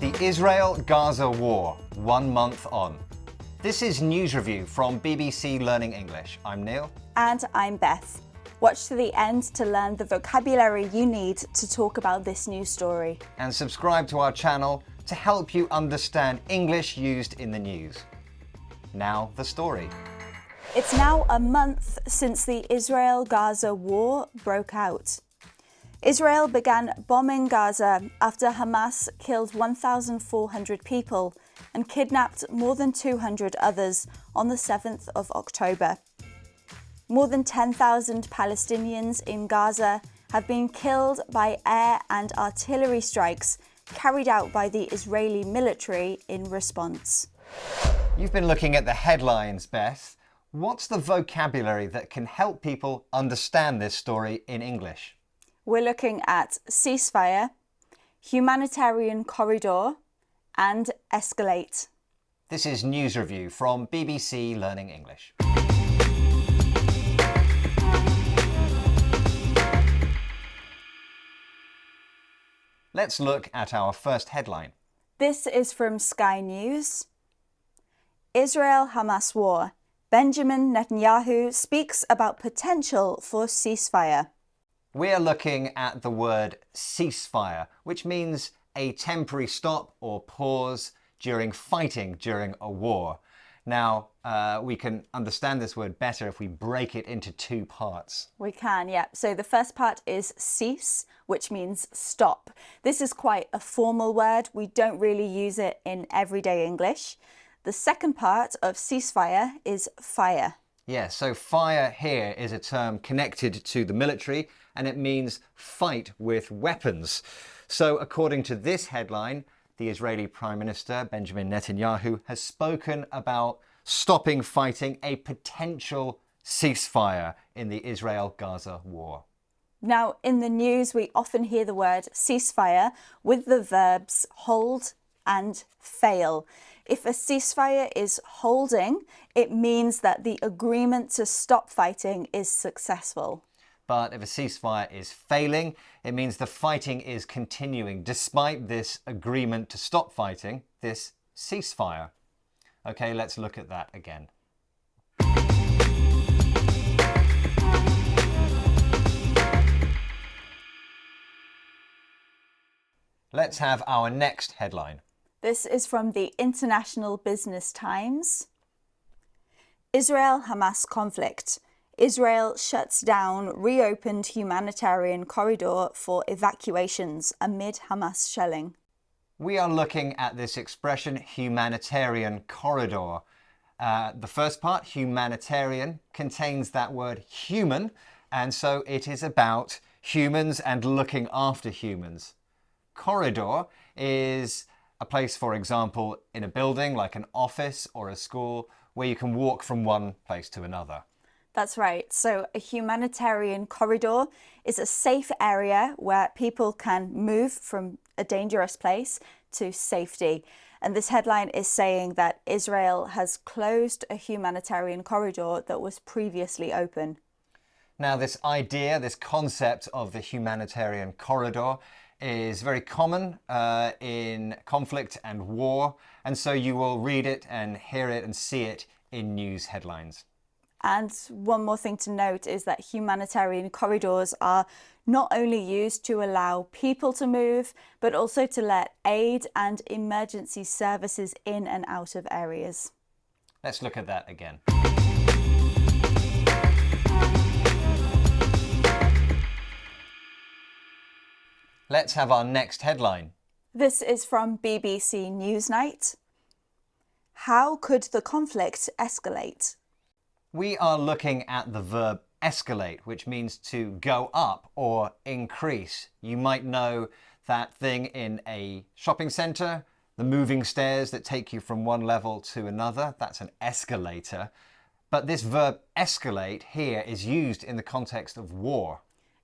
The Israel-Gaza war, 1 month on. This is News Review from BBC Learning English. I'm Neil. And I'm Beth. Watch to the end to learn the vocabulary you need to talk about this news story. And subscribe to our channel to help you understand English used in the news. Now, the story. It's now a month since the Israel-Gaza war broke out. Israel began bombing Gaza after Hamas killed 1,400 people and kidnapped more than 200 others on the 7th of October. More than 10,000 Palestinians in Gaza have been killed by air and artillery strikes carried out by the Israeli military in response. You've been looking at the headlines, Beth. What's the vocabulary that can help people understand this story in English? We're looking at ceasefire, humanitarian corridor, and escalate. This is News Review from BBC Learning English. Let's look at our first headline. This is from Sky News. Israel-Hamas war. Benjamin Netanyahu speaks about potential for ceasefire. We're looking at the word ceasefire, which means a temporary stop or pause during fighting during a war. Now, we can understand this word better if we break it into two parts. We can, yeah. So the first part is cease, which means stop. This is quite a formal word. We don't really use it in everyday English. The second part of ceasefire is fire. Yeah, so fire here is a term connected to the military and it means fight with weapons. So according to this headline, the Israeli Prime Minister Benjamin Netanyahu has spoken about stopping fighting, a potential ceasefire in the Israel-Gaza war. Now, in the news, we often hear the word ceasefire with the verbs hold and fail. If a ceasefire is holding, it means that the agreement to stop fighting is successful. But if a ceasefire is failing, it means the fighting is continuing despite this agreement to stop fighting, this ceasefire. Okay, let's look at that again. Let's have our next headline. This is from the International Business Times. Israel-Hamas conflict. Israel shuts down reopened humanitarian corridor for evacuations amid Hamas shelling. We are looking at this expression, humanitarian corridor. The first part, humanitarian, contains that word human, and so it is about humans and looking after humans. Corridor is a place, for example, in a building like an office or a school where you can walk from one place to another. That's right. So a humanitarian corridor is a safe area where people can move from a dangerous place to safety. And this headline is saying that Israel has closed a humanitarian corridor that was previously open. Now, this idea, this concept of the humanitarian corridor is very common in conflict and war, and so you will read it and hear it and see it in news headlines. And one more thing to note is that humanitarian corridors are not only used to allow people to move, but also to let aid and emergency services in and out of areas. Let's look at that again. Let's have our next headline. This is from BBC Newsnight. How could the conflict escalate? We are looking at the verb escalate, which means to go up or increase. You might know that thing in a shopping centre, the moving stairs that take you from one level to another. That's an escalator. But this verb escalate here is used in the context of war.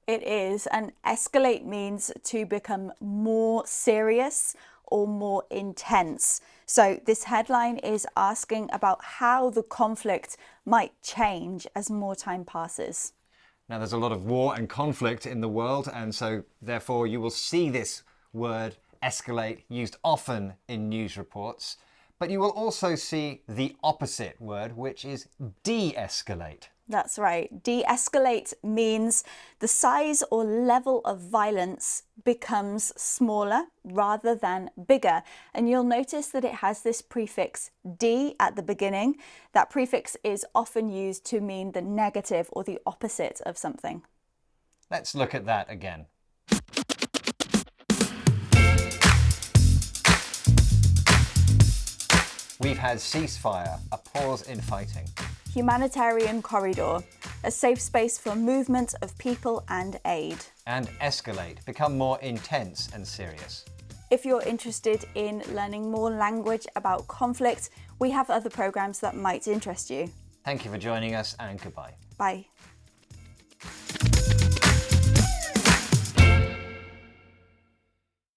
It is, and escalate means to become more serious or more intense. So this headline is asking about how the conflict might change as more time passes. Now, there's a lot of war and conflict in the world, and so therefore you will see this word escalate, used often in news reports. But you will also see the opposite word, which is de-escalate. That's right. De-escalate means the size or level of violence becomes smaller rather than bigger. And you'll notice that it has this prefix de at the beginning. That prefix is often used to mean the negative or the opposite of something. Let's look at that again. We've had ceasefire, a pause in fighting. Humanitarian corridor, a safe space for movement of people and aid. And escalate, become more intense and serious. If you're interested in learning more language about conflict, we have other programs that might interest you. Thank you for joining us, and goodbye. Bye.